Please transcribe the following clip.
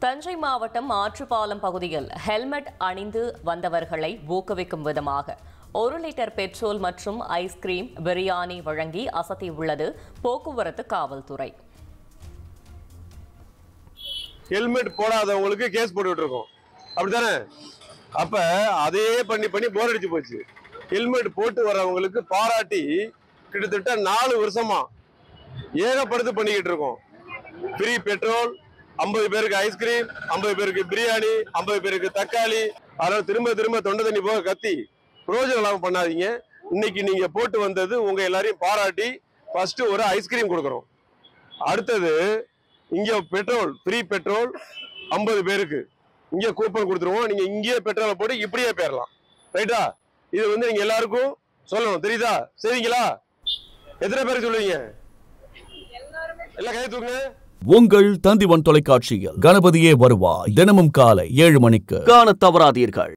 தஞ்சை மாவட்டம் ஆற்றுப்பாலம் பகுதியில் ஹெல்மெட் அணிந்து வந்தவர்களை ஊக்குவிக்கும் விதமாக 1 லிட்டர் பெட்ரோல் மற்றும் ஐஸ்கிரீம் பிரியாணி வழங்கி அசத்தியுள்ளது போக்குவரத்து காவல்துறை. ஹெல்மெட் போடாதவங்களுக்கு கேஸ் போட்டுட்டு இருக்கோம், அப்படித்தானே? அப்ப அதே பண்ணி போர் அடிச்சு போச்சு. ஹெல்மெட் போட்டு வரவங்களுக்கு பாராட்டி கிட்டத்தட்ட 4 வருஷமா ஏகப்படுத்து பண்ணிக்கிட்டு இருக்கோம். ஃப்ரீ பெட்ரோல், 50 பேருக்கு ஐஸ்கிரீம், 50 பேருக்கு பிரியாணி, 50 பேருக்கு தக்காளி. அதனால திரும்ப தொண்டை தண்ணி போக கத்தி பிரயோஜனம் இல்லாம பண்ணாதீங்க. இன்னைக்கு நீங்க போட்டு வந்தது உங்க எல்லாரையும் பாராட்டி ஃபர்ஸ்ட் ஒரு ஐஸ்கிரீம் கொடுக்குறோம். அடுத்தது இங்க பெட்ரோல், ஃப்ரீ பெட்ரோல் 50 பேருக்கு இங்க கூப்பன் கொடுத்துருவோம். நீங்க இங்கேயே பெட்ரோலை போட்டு இப்படியே போயிடலாம். ரைட்டா? இது நீங்க எல்லாருக்கும் சொல்லணும், தெரியுதா? சரிங்களா? எத்தனை பேருக்கு சொல்லுவீங்க? எல்லாம் கை தூக்குங்க. உங்கள் தந்திவன் தொலைக்காட்சியில் கணபதியே வருவாய் தினமும் காலை 7 மணிக்கு காண தவறாதீர்கள்.